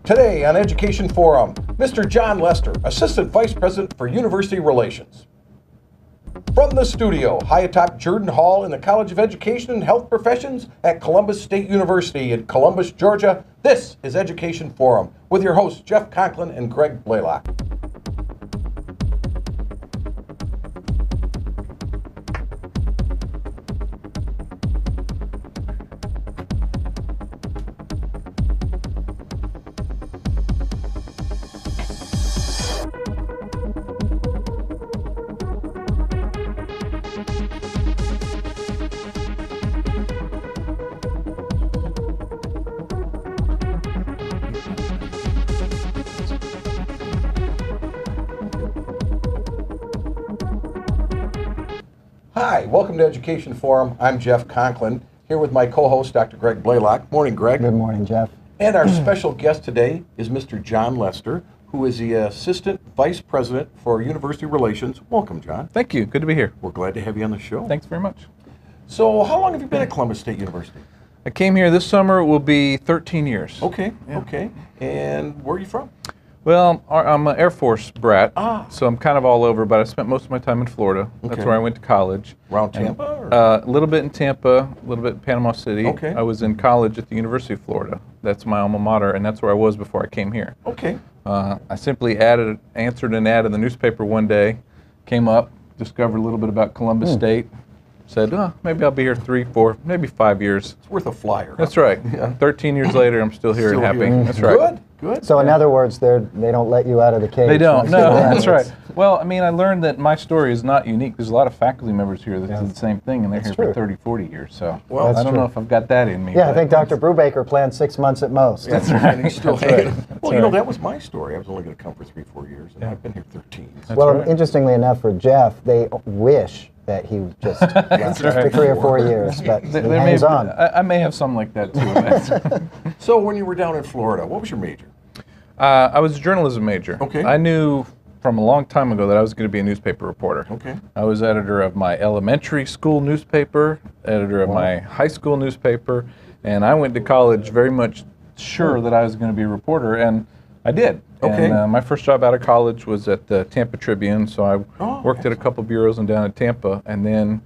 Today on Education Forum, Mr. John Lester, Assistant Vice President for University Relations. From the studio, high atop Jordan Hall in the College of Education and Health Professions at Columbus State University in Columbus, Georgia, this is Education Forum with your hosts Jeff Conklin and Greg Blaylock. Hi, welcome to Education Forum. I'm Jeff Conklin, here with my co-host, Dr. Greg Blaylock. Morning, Greg. Good morning, Jeff. And our special guest today is Mr. John Lester, who is the Assistant Vice President for University Relations. Welcome, John. Thank you. Good to be here. We're glad to have you on the show. Thanks very much. So, how long have you been at Columbus State University? I came here this summer. It will be 13 years. Okay, Yeah. okay. And where are you from? Well, I'm an Air Force brat, Ah. so I'm kind of all over, but I spent most of my time in Florida. Okay. That's where I went to college. Around And, Tampa? Or? a little bit in Tampa, a little bit in Panama City. Okay. I was in college at the University of Florida. That's my alma mater, and that's where I was before I came here. Okay. I simply answered an ad in the newspaper one day, came up, discovered a little bit about Columbus State, said, maybe I'll be here 3, 4, maybe 5 years. It's worth a flyer. That's right. 13 years later, I'm still here Still and happy. here. That's right. Good, good. So in other words, they don't let you out of the cage. They don't. once No, you're in. that's right. It's- Well, I mean, I learned that my story is not unique. There's a lot of faculty members here that Yeah. do the same thing, and they're That's here true. for 30, 40 years. So Well, I that's don't true. know if I've got that in me. Yeah, I but- think Dr. Brubaker planned 6 months at most. That's right. And he's still That's right. hanging. Well, That's you know, right. that was my story. I was only going to come for 3, 4 years, and Yeah. I've been here 13. That's Well, right. interestingly enough, for Jeff, they wish that he just left after right. 3 or 4 years, but he There may hangs be- on. I may have some like that too. That's- So, when you were down in Florida, what was your major? I was a journalism major. Okay. I knew from a long time ago that I was going to be a newspaper reporter. Okay. I was editor of my elementary school newspaper, editor of my high school newspaper, and I went to college very much sure that I was going to be a reporter, and I did. Okay. And my first job out of college was at the Tampa Tribune, so I Oh, worked at a couple bureaus and down in Tampa, and then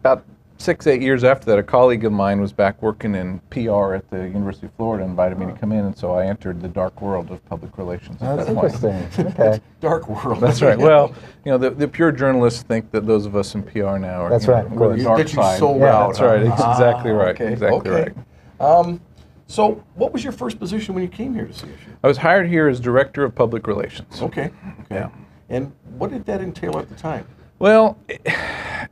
about 6, 8 years after that, a colleague of mine was back working in PR at the University of Florida, invited me to come in, and so I entered the dark world of public relations at That's that point. interesting. Okay. Dark world. That's right. Well, you know, the pure journalists think that those of us in PR now are, That's you know, right, of we're the course. dark That you side. sold Yeah, out. That's right. It's huh? exactly right. Okay. Exactly okay. right. So, what was your first position when you came here to CSU? I was hired here as director of public relations. Okay. Okay. Yeah. And what did that entail at the time? Well,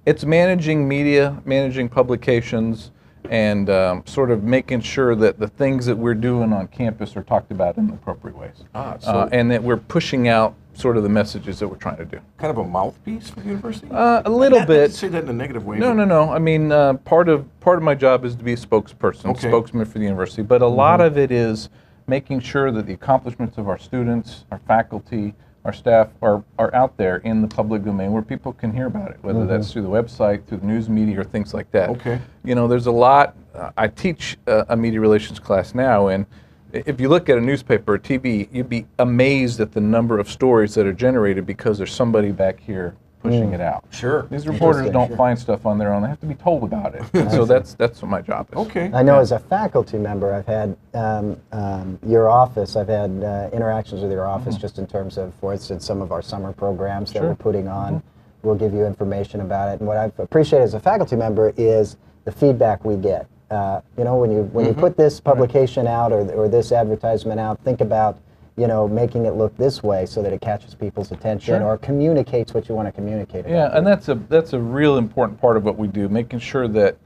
it's managing media, managing publications, and sort of making sure that the things that we're doing on campus are talked about in appropriate ways. So And that we're pushing out sort of the messages that we're trying to do. kind of a mouthpiece for the university? A little Not bit. to say that in a negative way. No, but- no, no. I mean, part of my job is to be a spokesperson, Okay. spokesman for the university. But a lot of it is making sure that the accomplishments of our students, our faculty, our staff are out there in the public domain where people can hear about it, whether that's through the website, through the news media, or things like that. Okay. You know, there's a lot. I teach a media relations class now, and if you look at a newspaper or TV, you'd be amazed at the number of stories that are generated because there's somebody back here pushing it out. Sure. These reporters don't Sure. find stuff on their own. They have to be told about it. And so that's what my job is. Okay. I know as a faculty member, I've had your office, I've had interactions with your office just in terms of, for instance, some of our summer programs that Sure. we're putting on. We'll give you information about it. And what I've appreciated as a faculty member is the feedback we get. You know, when you put this publication out or this advertisement out, think about, you know, making it look this way so that it catches people's attention Sure. or communicates what you want to communicate. Yeah, about. and that's a real important part of what we do, making sure that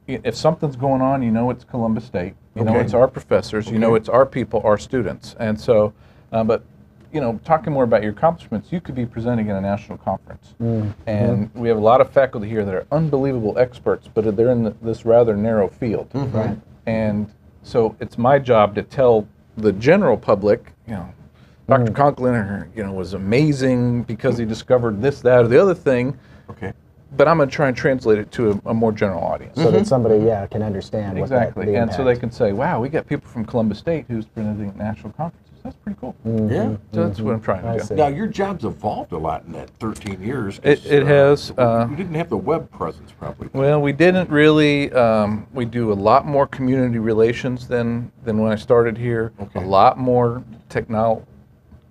if something's going on, you know it's Columbus State, you know Okay. it's our professors, you know Okay. it's our people, our students. And so, but you know, talking more about your accomplishments, you could be presenting at a national conference. And we have a lot of faculty here that are unbelievable experts, but they're in this rather narrow field. Right. And so it's my job to tell the general public, you know, Dr. Conklin, you know, was amazing because he discovered this, that, or the other thing. Okay. but I'm going to try and translate it to a more general audience. So that somebody, can understand Exactly, what that, and so they can say, "Wow, we got people from Columbus State who's presenting at national conferences. That's pretty cool." Yeah. So that's what I'm trying I to do. see. Now, your job's evolved a lot in that 13 years. 'Cause, It has. you didn't have the web presence, probably. Well, we didn't really. We do a lot more community relations than when I started here. Okay. A lot more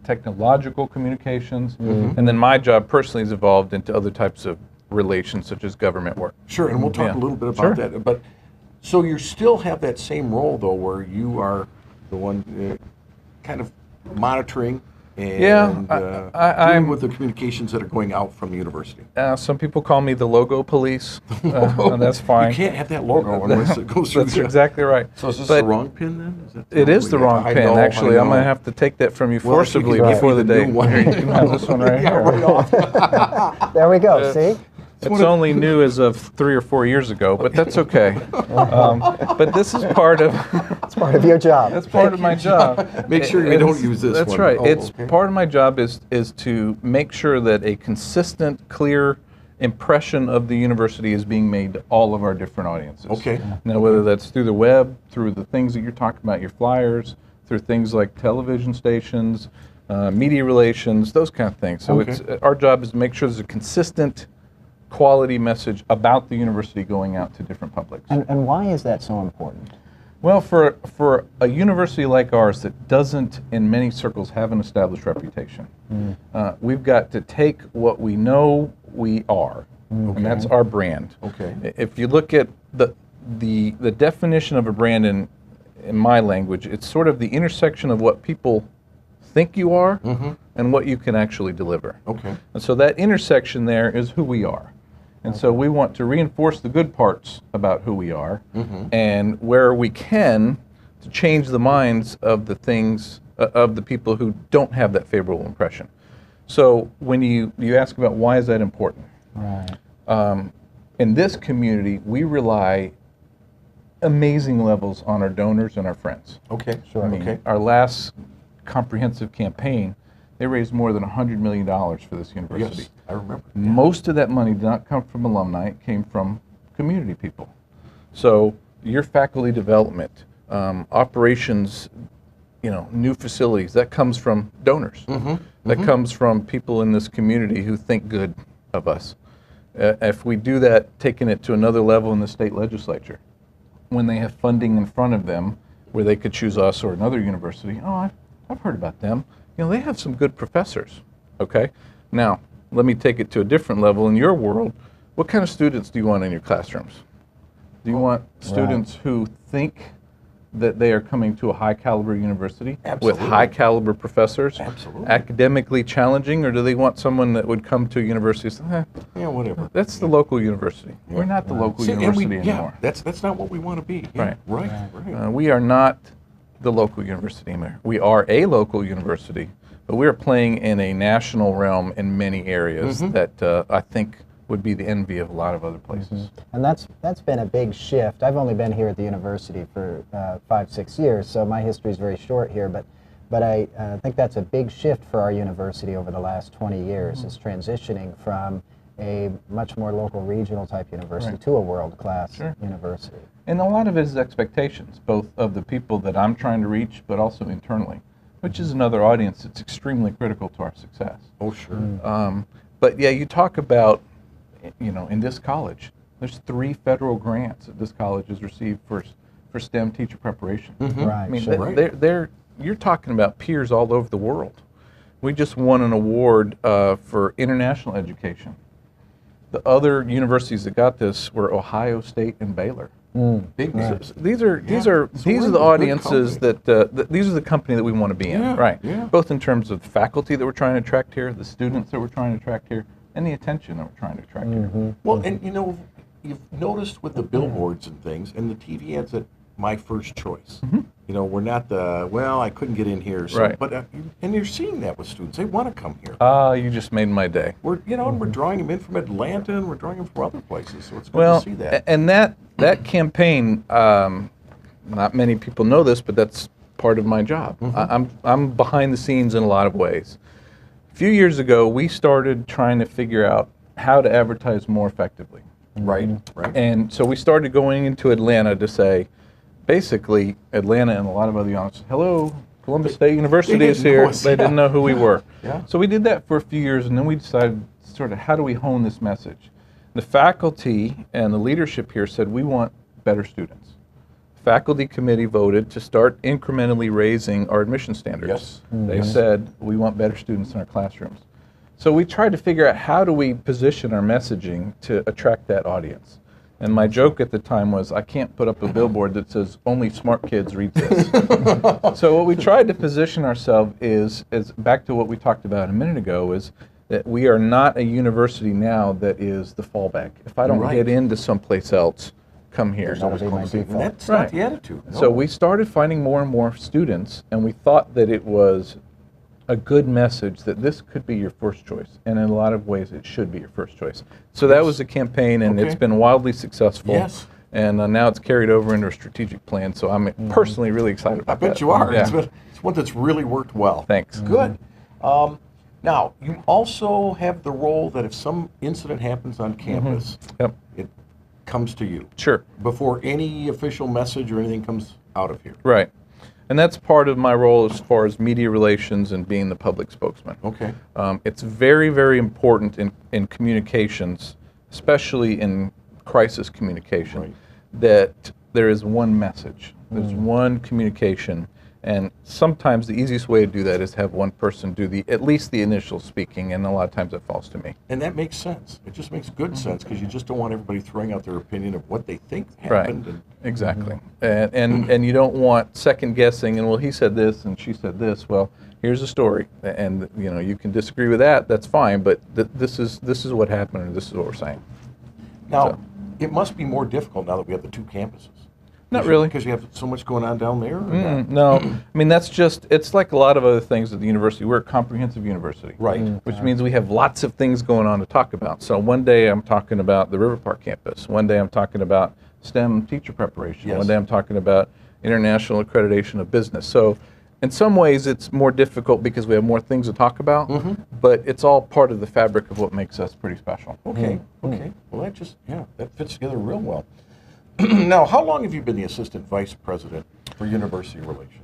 technological communications, and then my job personally has evolved into other types of relations, such as government work. Sure, and we'll talk Yeah. a little bit Sure. about that. But so you still have that same role, though, where you are the one kind of monitoring and I'm- dealing with the communications that are going out from the university. Some people call me the logo police, and that's fine. You can't have that logo unless it goes through That's the... exactly right. So is this But the wrong pin then? Is that It is the yeah, wrong I pin, know, actually. I I'm going to know. have to take that from you Well, if you forcibly could give before me the the day. new one. Here, you can have this one right Yeah, here. right off. There we go. See, It's only new as of 3 or 4 years ago, but that's okay. But this is part of it's part of your job. that's part of my job. Make sure we don't use this That's one. right. Oh, It's okay. part of my job is to make sure that a consistent, clear impression of the university is being made to all of our different audiences. Okay. Now, whether that's through the web, through the things that you're talking about, your flyers, through things like television stations, media relations, those kind of things. So Okay. it's our job is to make sure there's a consistent quality message about the university going out to different publics. And why is that so important? Well, for a university like ours that doesn't, in many circles, have an established reputation, we've got to take what we know we are, and that's our brand. Okay. If you look at the definition of a brand in my language, it's sort of the intersection of what people think you are and what you can actually deliver. Okay. And so that intersection there is who we are. And so we want to reinforce the good parts about who we are, and where we can, to change the minds of the things, of the people who don't have that favorable impression. So when you ask about why is that important? Right. In this community, we rely amazing levels on our donors and our friends. Okay. Sure. I mean, Okay. our last comprehensive campaign, they raised more than $100 million for this university. Yes, I remember. Most of that money did not come from alumni, it came from community people. So your faculty development, operations, new facilities, that comes from donors. That comes from people in this community who think good of us. If we do that, taking it to another level in the state legislature, when they have funding in front of them where they could choose us or another university, I've heard about them. They have some good professors, okay? Now, let me take it to a different level. In your world, what kind of students do you want in your classrooms? Do you want students who think that they are coming to a high caliber university Absolutely. with high caliber professors, Absolutely. academically challenging, or do they want someone that would come to a university and say, Yeah, whatever. that's the local university. We're not the local See, and university yeah, anymore. that's not what we want to be. Yeah, Right. Right. We are not the local university anymore. We are a local university, but we are playing in a national realm in many areas that I think would be the envy of a lot of other places. And that's been a big shift. I've only been here at the university for 5-6 years, so my history is very short here. But I think that's a big shift for our university over the last 20 years. Is transitioning from a much more local, regional type university to a world-class university. And a lot of it is expectations, both of the people that I'm trying to reach, but also internally, which is another audience that's extremely critical to our success. Oh, sure. But yeah, you talk about, in this college, there's 3 federal grants that this college has received for STEM teacher preparation. Right. I mean, sure. you're talking about peers all over the world. We just won an award for international education. The other universities that got this were Ohio State and Baylor. Big names. These are So these we're are in the a good audiences company. that these are the company that we want to be in, Yeah, right? yeah. Both in terms of the faculty that we're trying to attract here, the students that we're trying to attract here, and the attention that we're trying to attract here. Well, and you've noticed with the billboards and things, and the TV ads that my first choice. We're not I couldn't get in here. So, Right. But and you're seeing that with students. They want to come here. You just made my day. We're and we're drawing them in from Atlanta, and we're drawing them from other places. So it's good Well, to see that. and that campaign, not many people know this, but that's part of my job. I'm behind the scenes in a lot of ways. A few years ago, we started trying to figure out how to advertise more effectively. Right, right. And so we started going into Atlanta to say, basically, Atlanta and a lot of other universities, hello, Columbus State University is didn't know here. us, They didn't yeah. know who we were. Yeah. So we did that for a few years, and then we decided sort of how do we hone this message? The faculty and the leadership here said we want better students. Faculty committee voted to start incrementally raising our admission standards. Yes. They said we want better students in our classrooms. So we tried to figure out how do we position our messaging to attract that audience. And my joke at the time was, I can't put up a billboard that says, only smart kids read this. So what we tried to position ourselves is back to what we talked about a minute ago, is that we are not a university now that is the fallback. If I don't Right. get into someplace else, come here. There's always be my Columbus State. default. That's Right. not the attitude. No. So we started finding more and more students, and we thought that it was a good message that this could be your first choice, and in a lot of ways it should be your first choice. So that was the campaign, and it's Okay. been wildly successful. Yes. And now it's carried over into a strategic plan, so I'm personally really excited I about bet that. you are. Yeah. It's one that's really worked well. Thanks. Good. Now, you also have the role that if some incident happens on campus, Yep. it comes to you Sure. before any official message or anything comes out of here. Right. And that's part of my role as far as media relations and being the public spokesman. Okay. It's very, very important in communications, especially in crisis communication, Right. that there is one message, there's one communication, and sometimes the easiest way to do that is have one person do at least the initial speaking, and a lot of times it falls to me. And that makes sense. It just makes good sense because you just don't want everybody throwing out their opinion of what they think Right. happened. And Exactly. And you don't want second guessing and, well, he said this and she said this. Well, here's the story, and you can disagree with that, that's fine, but this is what happened, or this is what we're saying. now, So- it must be more difficult now that we have the two campuses. Not really. Because you have so much going on down there? or not? No, I mean, it's like a lot of other things at the university. We're a comprehensive university. Right. Which means we have lots of things going on to talk about. So one day I'm talking about the River Park campus. One day I'm talking about STEM teacher preparation. Yes. One day I'm talking about international accreditation of business. So in some ways it's more difficult because we have more things to talk about, but it's all part of the fabric of what makes us pretty special. Okay, okay. Well, that fits together real well. Now, how long have you been the assistant vice president for university relations?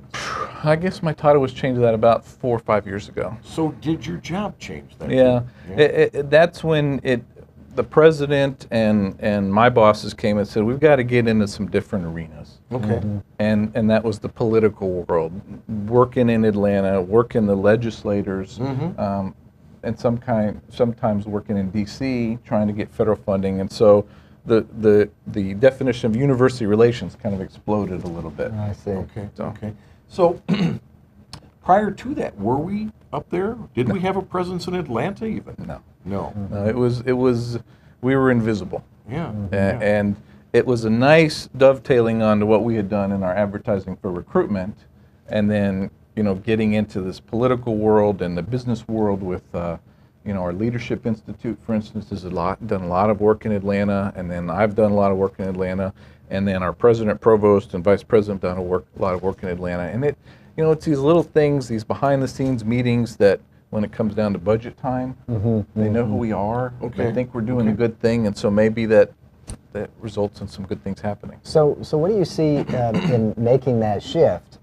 I guess my title was changed to that about 4 or 5 years ago. So did your job change then? Yeah, Yeah. that's when the president and my bosses came and said, we've got to get into some different arenas. Okay. And that was the political world, working in Atlanta, working the legislators, and sometimes working in D.C., trying to get federal funding. And so the definition of university relations kind of exploded a little bit. I see. Okay. So- Okay. So, prior to that, were we up there? Did we have a presence in Atlanta even? No. No. No, it was we were invisible. Yeah. And it was a nice dovetailing onto what we had done in our advertising for recruitment, and then getting into this political world and the business world with our Leadership Institute, for instance, has done a lot of work in Atlanta, and then I've done a lot of work in Atlanta, and then our president, provost, and vice president done a lot of work in Atlanta, and it's these little things, these behind-the-scenes meetings that, when it comes down to budget time, they know who we are. Okay. They think we're doing a good thing, and so maybe that results in some good things happening. So what do you see in making that shift?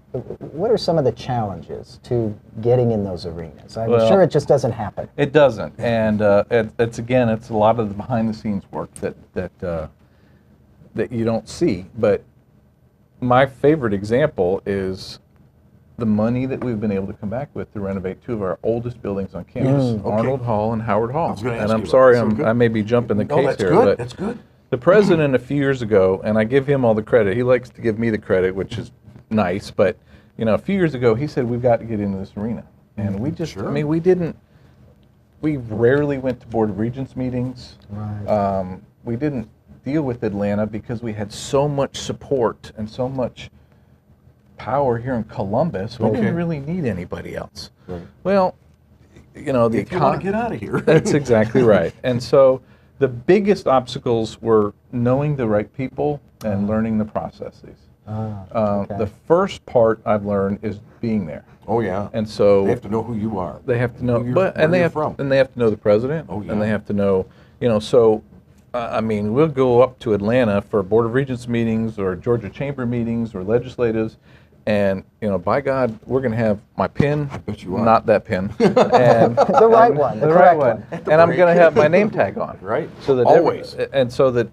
What are some of the challenges to getting in those arenas? I'm Well, sure it just doesn't happen. It doesn't, and it's a lot of the behind-the-scenes work that you don't see. But my favorite example is the money that we've been able to come back with to renovate two of our oldest buildings on campus, okay. Arnold Hall and Howard Hall. was gonna ask And you I'm about sorry, that. So good. I may be jumping the No, case that's here, good. but That's good. the president a few years ago, and I give him all the credit. He likes to give me the credit, which is nice. But a few years ago, he said we've got to get into this arena, and we just, Sure. I mean, we rarely went to Board of Regents meetings. Right. We didn't deal with Atlanta because we had so much support and so much power here in Columbus. We didn't really need anybody else. Right. Well, the If you want to economy. get out of here. That's exactly right. And so the biggest obstacles were knowing the right people and learning the processes. Okay. The first part I've learned is being there, Oh, yeah. and so They have to know who you are. they have to know, Who you're- and where they you're have from. and they have to know the president, Oh, and they yeah. have to know, So I mean, we'll go up to Atlanta for Board of Regents meetings or Georgia Chamber meetings or legislatives, and by God, we're going to have my pin, bet you are. not that pin, and The right one, the the correct right one. one, and I'm going to have my name tag on, Right. So that Always. and so that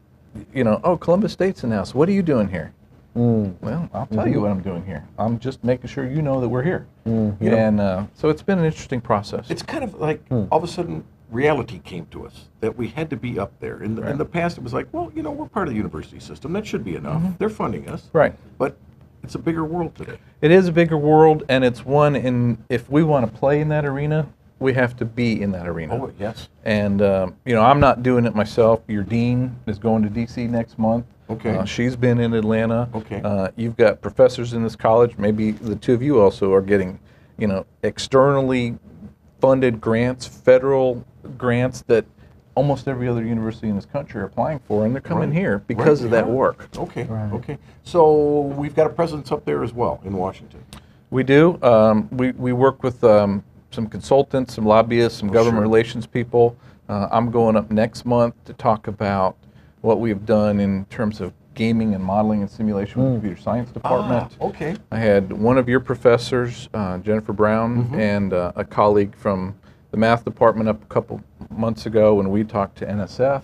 oh, Columbus State's announced. What are you doing here? Well, I'll tell you what I'm doing here. I'm just making sure you know that we're here, and so it's been an interesting process. It's kind of like all of a sudden reality came to us that we had to be up there. In the past, it was like, well, we're part of the university system. That should be enough. They're funding us. Right. But it's a bigger world today. It is a bigger world, and it's one if we want to play in that arena, we have to be in that arena. Oh, yes. And, I'm not doing it myself. Your dean is going to D.C. next month. Okay. She's been in Atlanta. Okay. You've got professors in this college. Maybe the two of you also are getting, externally funded grants, federal grants that almost every other university in this country are applying for, and they're coming Right. here because Right, of that yeah. work. Okay. Right. Okay. So we've got a presence up there as well in Washington. We do. We work with some consultants, some lobbyists, some government sure. relations people. I'm going up next month to talk about what we've done in terms of gaming and modeling and simulation with the computer science department. Okay. I had one of your professors, Jennifer Brown, and a colleague from the math department up a couple months ago when we talked to NSF.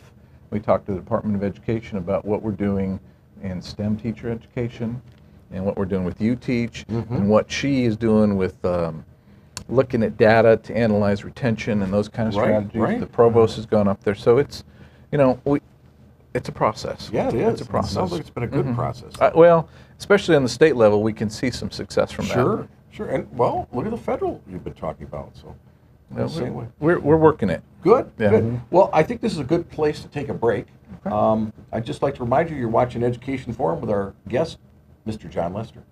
We talked to the Department of Education about what we're doing in STEM teacher education and what we're doing with UTeach and what she is doing with looking at data to analyze retention and those kind of Right, strategies. right. The provost has gone up there. So it's, it's a process. Yeah, it is. It's a process. It sounds like it's been a good process. Well, especially on the state level, we can see some success from that. Sure. Sure. And well, look at the federal you've been talking about. So Yeah, the same way. we're working it. Good. Yeah. Good. Well, I think this is a good place to take a break. I'd just like to remind you, you're watching Education Forum with our guest, Mr. John Lester.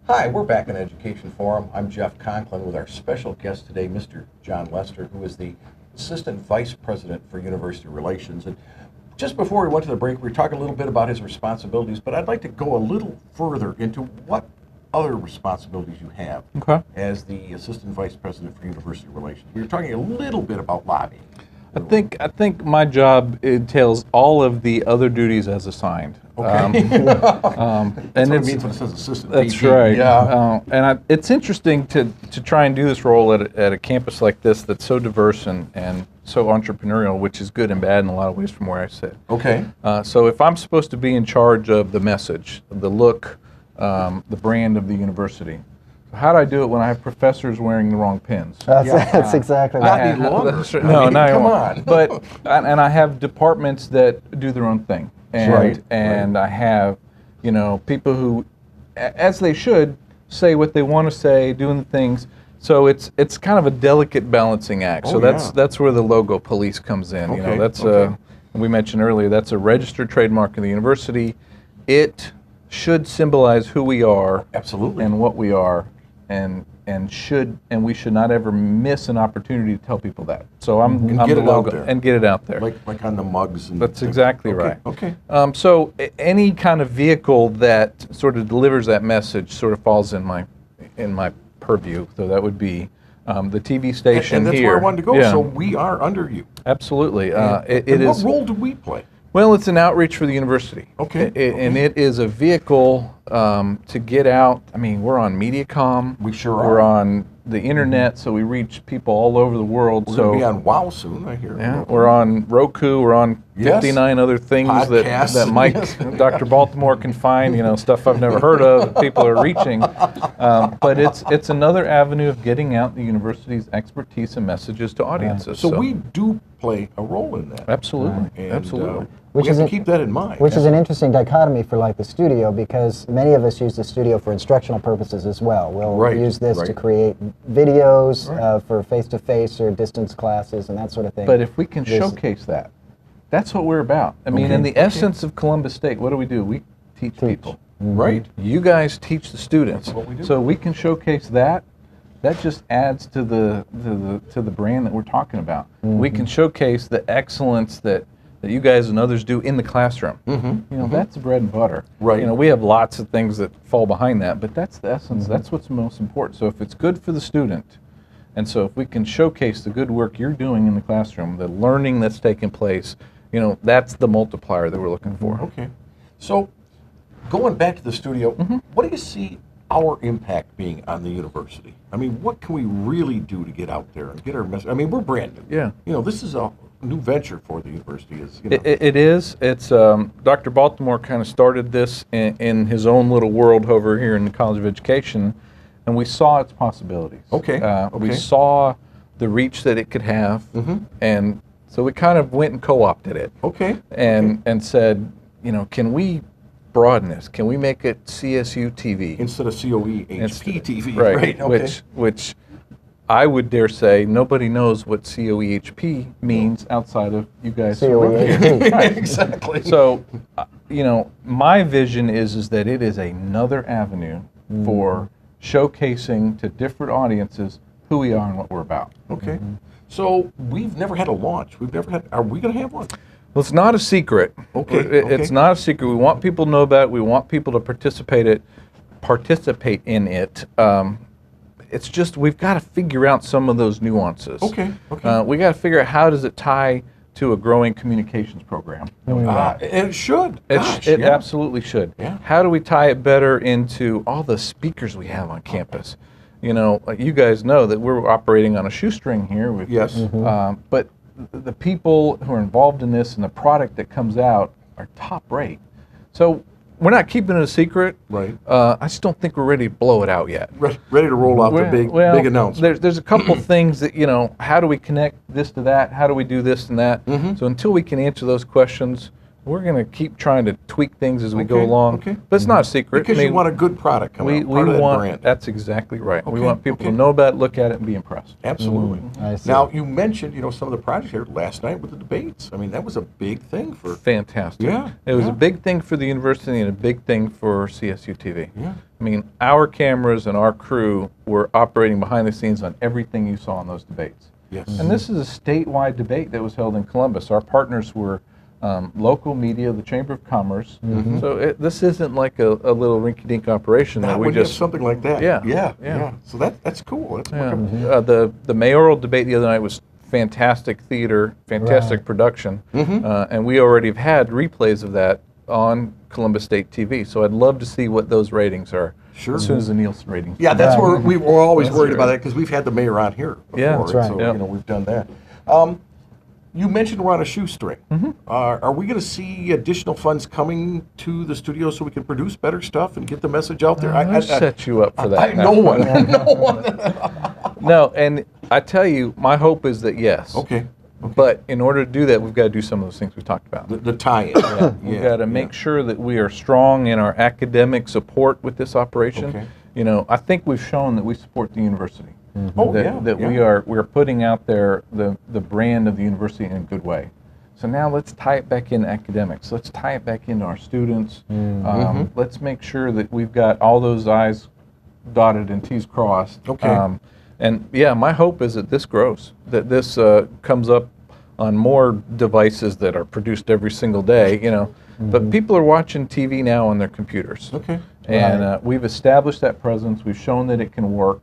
Hi, we're back in Education Forum. I'm Jeff Conklin with our special guest today, Mr. John Lester, who is the Assistant Vice President for University Relations. And just before we went to the break, we were talking a little bit about his responsibilities, but I'd like to go a little further into what other responsibilities you have as the Assistant Vice President for University Relations. We were talking a little bit about lobbying. I think my job entails all of the other duties as assigned. Okay. And That's what it it's means when it says assistant. that's VP. right. Yeah. It's interesting to try and do this role at a campus like this that's so diverse and so entrepreneurial, which is good and bad in a lot of ways from where I sit. Okay. So if I'm supposed to be in charge of the message, the look, the brand of the university, how do I do it when I have professors wearing the wrong pins? That's exactly Not right. any longer. That's right. I No, mean, not come anymore. on. But and I have departments that do their own thing, and Right, I have people who, as they should, say what they want to say, doing the things. So it's kind of a delicate balancing act. Oh, So yeah. that's where the logo police comes in. Okay, That's okay. we mentioned earlier. That's a registered trademark of the university. It should symbolize who we are Absolutely. and what we are, and we should not ever miss an opportunity to tell people that. So I'm And I'm get the it out logo there. and get it out there. Like on the mugs. And That's things. exactly Okay, right. Okay. So any kind of vehicle that sort of delivers that message sort of falls in my purview. So that would be the TV station And that's here. where I wanted to go. Yeah, So we are under you. absolutely. It And is. what role do we play? Well, it's an outreach for the university. Okay, And it is a vehicle to get out. I mean, we're on MediaCom. We sure We're are. on the internet, so we reach people all over the world. We're so going to be on WOW soon, I hear. yeah, we're on Roku. We're on Yes. 59 other things Podcasts. that Mike, Yes. Dr. Baltimore can find. Stuff I've never heard of. That people are reaching, but it's another avenue of getting out the university's expertise and messages to audiences. So we do play a role in that. absolutely, And, absolutely. Which we have is to a- keep that in mind. Which is an interesting dichotomy for like the studio, because many of us use the studio for instructional purposes as well. We'll Right, use this to right. create videos Right. for face-to-face or distance classes and that sort of thing. But if we can This- showcase that, that's what we're about. I mean, Okay, in the okay. essence of Columbus State, what do? We teach people. Right. You guys teach the students. That's what we do. So we can showcase that. That just adds to the brand that we're talking about. We can showcase the excellence that you guys and others do in the classroom. You know, that's the bread and butter. Right. You know, we have lots of things that fall behind that, but that's the essence. That's what's most important. So if it's good for the student, and so if we can showcase the good work you're doing in the classroom, the learning that's taking place, you know, that's the multiplier that we're looking for. Okay. So, going back to the studio, what do you see our impact being on the university? I mean, what can we really do to get out there and get our message? I mean, we're brand new. Yeah. You know, this is a new venture for the university. Is, you know, It is. It's Dr. Baltimore kind of started this in his own little world over here in the College of Education, and we saw its possibilities. Okay, We okay. saw the reach that it could have, and so we kind of went and co-opted it, okay. and said, you know, can we broaden this? Can we make it CSU TV? Instead of COE HPTV, Right, right? Okay. which I would dare say nobody knows what COEHP means outside of you guys. who work here. COEHP. Exactly. So, you know, my vision is that it is another avenue for showcasing to different audiences who we are and what we're about. Okay. So we've never had a launch. We've never had. Are we going to have one? Well, it's not a secret. Okay, It's okay. not a secret. We want people to know about it. We want people to participate in it. It's just we've got to figure out some of those nuances. Okay, okay. We got to figure out how does it tie to a growing communications program that we've got. And it should. It, Gosh, it yeah. absolutely should. Yeah. How do we tie it better into all the speakers we have on campus? You know, like you guys know that we're operating on a shoestring here. With, Yes. but the people who are involved in this and the product that comes out are top rate. So we're not keeping it a secret. Right. I just don't think we're ready to blow it out yet. Ready to roll out the Well, big announcement. There's a couple things that, you know, how do we connect this to that? How do we do this and that? So until we can answer those questions, we're going to keep trying to tweak things as we go Okay, along. okay. But it's not a secret. Because I mean, you want a good product coming we out, part of that want, brand. that's exactly right. We Okay, want people okay. to know about it, look at it, and be impressed. Absolutely. I see. Now, you mentioned, you know, some of the projects here last night with the debates. I mean, that was a big thing for. Fantastic. Yeah, It was yeah. a big thing for the university and a big thing for CSU TV. Yeah. I mean, our cameras and our crew were operating behind the scenes on everything you saw in those debates. Yes. And this is a statewide debate that was held in Columbus. Our partners were local media, the Chamber of Commerce. So this isn't like a little rinky-dink operation that Not we when you have just. something like that. Yeah, Yeah. yeah. Yeah. So that's cool. That's Yeah. wonderful. The mayoral debate the other night was fantastic theater, fantastic Right. production, and we already have had replays of that on Columbus State TV. So I'd love to see what those ratings are Sure. as soon as the Nielsen ratings. Yeah, that's Right. where we were always That's worried right. about that because we've had the mayor on here before. Yeah, that's right. So, Yeah. you know, we've done that. You mentioned we're on a shoestring. Are we going to see additional funds coming to the studio so we can produce better stuff and get the message out there? I set you up for that. no one. No one. No, and I tell you, my hope is that yes. Okay. But in order to do that, we've got to do some of those things we talked about. The tie-in. We've got to make sure that we are strong in our academic support with this operation. Okay. You know, I think we've shown that we support the university. Oh, that, yeah, that yeah. we're putting out there the brand of the university in a good way. So now let's tie it back into academics. Let's tie it back into our students. Let's make sure that we've got all those I's dotted and T's crossed. Okay. And yeah, my hope is that this grows, that this comes up on more devices that are produced every single day, you know. But people are watching TV now on their computers. Okay. And we've established that presence. We've shown that it can work.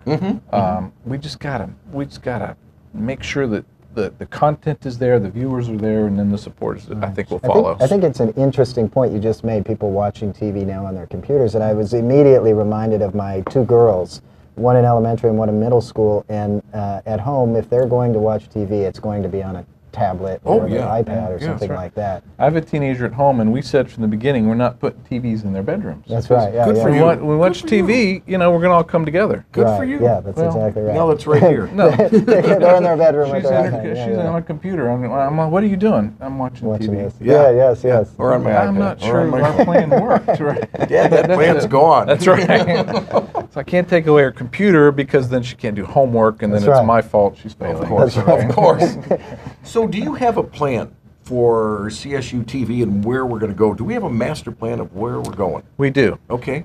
We just gotta make sure that the content is there, the viewers are there, and then the support is, I think will follow. I think it's an interesting point you just made, people watching TV now on their computers, and I was immediately reminded of my two girls, one in elementary and one in middle school, and at home, if they're going to watch TV, it's going to be on a tablet Oh, or an yeah. iPad or Yeah, something that's right. like that. I have a teenager at home, and we said from the beginning we're not putting TVs in their bedrooms. That's right. Yeah, Good yeah. for We you. want, we watch Good for you. TV, we're going to all come together. Good right. for you. Yeah, that's Well, exactly right. Now it's right here. No, They're in their bedroom with she's, their in her, iPad. Yeah, she's yeah. on a computer. I'm like, what are you doing? I'm watching Watching TV. this. Yeah. Yeah, yes. Or on my I'm iPad. not or sure on my our phone. plan worked. Right? Dad, that plan's gone. That's right. So I can't take away her computer because then she can't do homework, and then That's it's right. my fault she's failing. Of course, That's right. of course. So do you have a plan for CSU TV and where we're going to go? Do we have a master plan of where we're going? We do. Okay.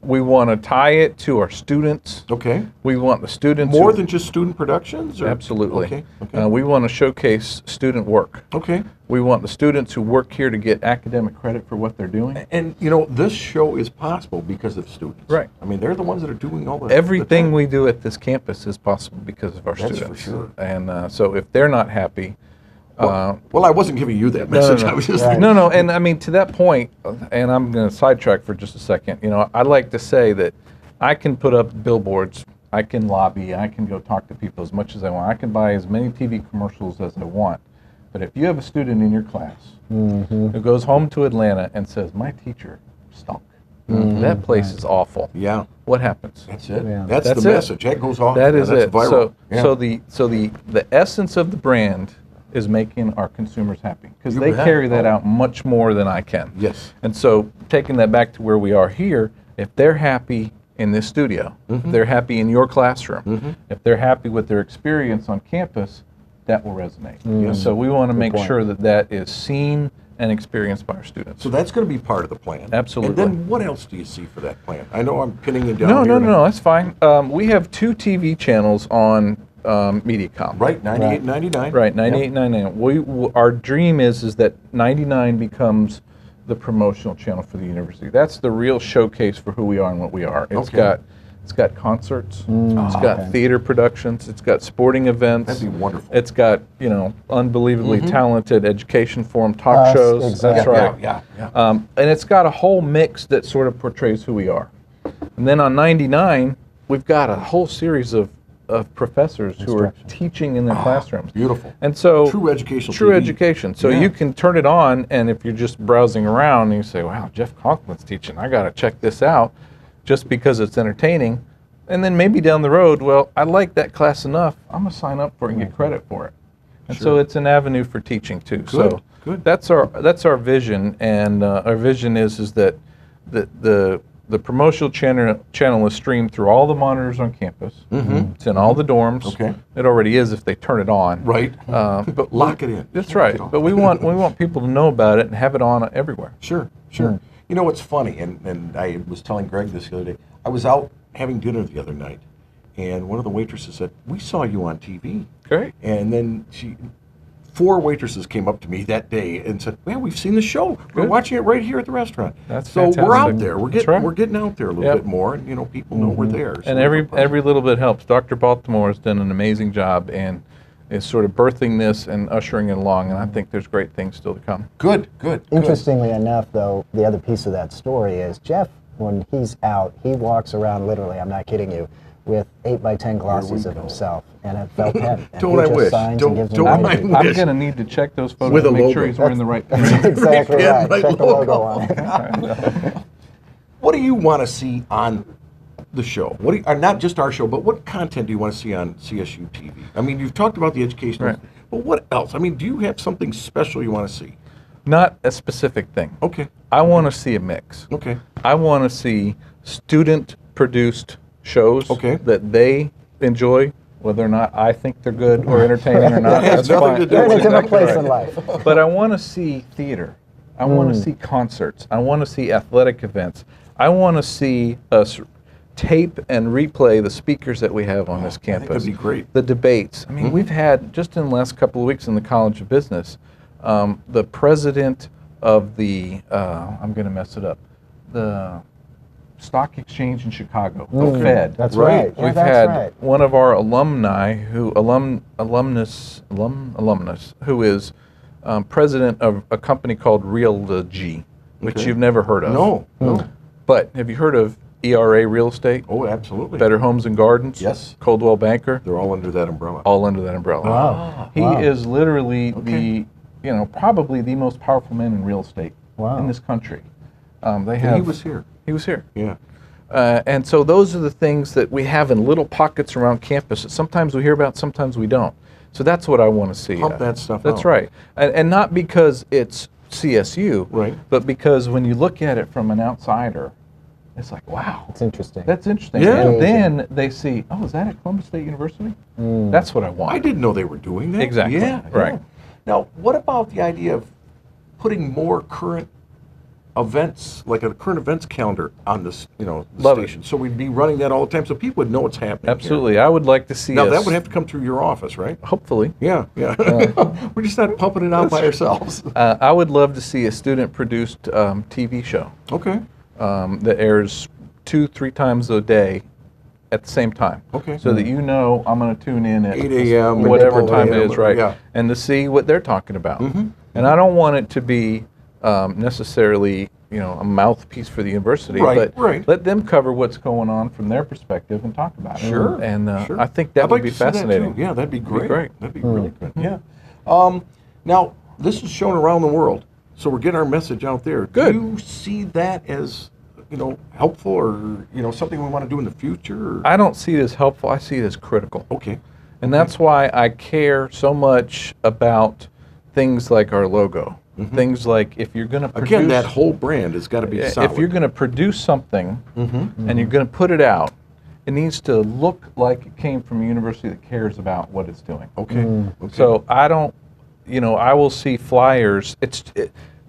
We want to tie it to our students. Okay. We want the students More who- than just student productions? Or? Absolutely. Okay. Okay. We want to showcase student work. Okay. We want the students who work here to get academic credit for what they're doing. And this show is possible because of students. Right. I mean, they're the ones that are doing all the Everything the we do at this campus is possible because of our That's for students. sure. And so if they're not happy, Well, I wasn't giving you that message. I was just Right. no, and I mean to that point, and I'm going to sidetrack for just a second. I like to say that I can put up billboards, I can lobby, I can go talk to people as much as I want. I can buy as many TV commercials as I want. But if you have a student in your class who goes home to Atlanta and says, "My teacher stunk," that place is awful. Yeah. What happens? That's it. Yeah. That's That's the it. message. That goes off. That Yeah, is that's it. Viral. So the essence of the brand is making our consumers happy because You they bet. carry that out much more than I can. Yes. And so taking that back to where we are here, if they're happy in this studio, if they're happy in your classroom, if they're happy with their experience on campus, that will resonate. And so we want to make point. sure that that is seen and experienced by our students. So that's going to be part of the plan. Absolutely. And then what else do you see for that plan? I know I'm pinning you down No, here. no, that's fine. We have 2 TV channels on MediaCom. Right, 98.99. Right, 98.99. Our dream is that 99 becomes the promotional channel for the university. That's the real showcase for who we are and what we are. It's got concerts, it's got okay. theater productions, it's got sporting events. That'd be wonderful. It's got unbelievably talented education forum talk Us, shows. exactly. That's right. Yeah. And it's got a whole mix that sort of portrays who we are. And then on 99, we've got a whole series of professors who are teaching in their classrooms. Beautiful. And so True educational True TV. education. So Yeah. you can turn it on, and if you're just browsing around and you say, "Wow, Jeff Conklin's teaching. I got to check this out," just because it's entertaining. And then maybe down the road, well, I like that class enough. I'm gonna sign up for it and get credit for it. And so it's an avenue for teaching too. So good. that's our vision, and our vision is that the promotional channel is streamed through all the monitors on campus. It's in all the dorms. Okay. It already is if they turn it on. Right. But Lock it in. That's right. But we want people to know about it and have it on everywhere. Sure. You know, it's funny, and I was telling Greg this the other day. I was out having dinner the other night, and one of the waitresses said, "We saw you on TV." Great. And then 4 waitresses came up to me that day and said, "Well, we've seen the show. We're Good. watching it right here at the restaurant." That's so we're fantastic. out there. We're That's getting right. we're getting out there a little Yep. bit more, and people know we're there. So And we're every little bit helps. Dr. Baltimore has done an amazing job and is sort of birthing this and ushering it along, and I think there's great things still to come. good. Interestingly enough, though, the other piece of that story is Jeff, when he's out, he walks around literally, I'm not kidding you, with 8x10 glossies of go. himself and a felt pen. And Don't he I just wish. signs Don't- and gives them don't money. I wish. I'm going to need to check those photos With a and make logo. sure he's wearing the right That's exactly Yeah, right. right Check the logo. logo on it. What do you want to see on the show? Not just our show, but what content do you want to see on CSU TV? I mean, you've talked about the educational, Right. but what else? I mean, do you have something special you want to see? Not a specific thing. Okay. I want to see a mix. Okay. I want to see student-produced shows Okay. that they enjoy, whether or not I think they're good or entertaining or not. That has That's nothing fine. to do You're in a with different Exactly place right. in life. But I want to see theater. I want to see concerts. I want to see athletic events. I want to see us tape and replay the speakers that we have on this I think campus. that'd be great. The debates. I mean, we've had, just in the last couple of weeks in the College of Business, the president of the, I'm going to mess it up, the Stock Exchange in Chicago, the Fed. That's Right. right. Yeah, We've that's had right. one of our alumni, alumnus, who is president of a company called Realogy, which Okay. you've never heard of. No. But have you heard of ERA Real Estate, Oh, absolutely. Better Homes and Gardens, Yes. Coldwell Banker, They're all under that umbrella. all under that umbrella. Wow. He Wow. is literally Okay. probably the most powerful man in real estate Wow. in this country. They And have. he was here. He was here. Yeah. And so those are the things that we have in little pockets around campus that sometimes we hear about, sometimes we don't. So that's what I want to see. Pump that stuff That's out. right. And not because it's CSU, Right. but because when you look at it from an outsider, it's like, wow, It's interesting. that's interesting. Yeah. And then they see, oh, is that at Columbus State University? That's what I want. I didn't know they were doing that. Exactly, Yeah. right. yeah. Now, what about the idea of putting more current events, like a current events calendar on this, the Love it. station? So we'd be running that all the time, so people would know what's happening. Absolutely. I would like to see Here. Now us. that would have to come through your office, right? Hopefully. Yeah, yeah. We're just not pumping it out by ourselves. I would love to see a student-produced TV show Okay. that airs 2-3 times a day at the same time. Okay. So that you know I'm going to tune in at 8 a.m. whatever or time it whatever, is, right? yeah. And to see what they're talking about. Mm-hmm. And I don't want it to be necessarily, a mouthpiece for the university, Right, but right. let them cover what's going on from their perspective and talk about it. Sure. And sure. I think that I'd would like be to see that, too. fascinating. Yeah, that'd be great. great. That'd be really good. Yeah. Now, this is shown around the world, so we're getting our message out there. Good. Do you see that as, helpful or, something we want to do in the future? Or? I don't see it as helpful. I see it as critical. Okay. And that's why I care so much about things like our logo. Things like if you're going to produce... Again, that whole brand has got to be solid. If you're going to produce something and you're going to put it out, it needs to look like it came from a university that cares about what it's doing. Okay. Okay. So I don't, I will see flyers.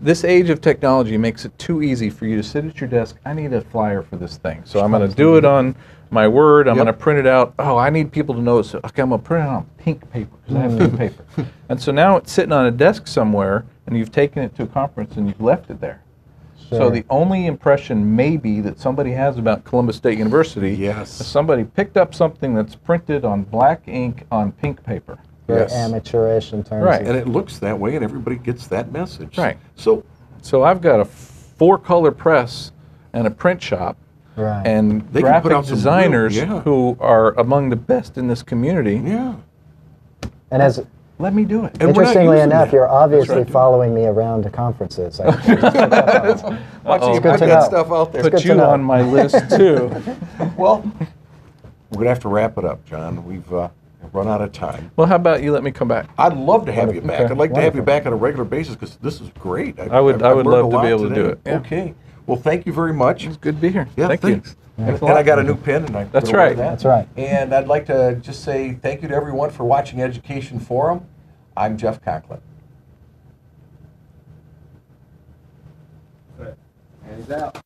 This age of technology makes it too easy for you to sit at your desk. I need a flyer for this thing. So I'm going to do it on my Word. I'm Yep. going to print it out. Oh, I need people to know. So, okay, I'm going to print it on pink paper because I have pink paper. And so now it's sitting on a desk somewhere, and you've taken it to a conference and you've left it there. So Sure. the only impression maybe that somebody has about Columbus State University Yes. is somebody picked up something that's printed on black ink on pink paper. Very Yes. amateurish in terms Right. of... And it looks that way, and everybody gets that message. Right. So, So I've got a 4-color press and a print shop Right. and They can put graphic out some real- designers yeah. who are among the best in this community. yeah. And as Let me do it. And we're not interestingly using enough, that. you're obviously right. following me around to conferences. Watching you Good put to that know. stuff out there. good Put to you know. on my list too. Well, we're going to have to wrap it up, John. We've run out of time. Well, how about you let me come back? I'd love to have you back. Okay. I'd like to have you Wonderful. back on a regular basis because this is great. I would I've love learned a to be lot able to do today. it, yeah. Okay. Well, thank you very much. It's good to be here. Yeah, Thank thanks. you. And, Thanks a and I lot. got a new pen, and I That's put away right. that. That's right. And I'd like to just say thank you to everyone for watching Education Forum. I'm Jeff Conklin. And he's out.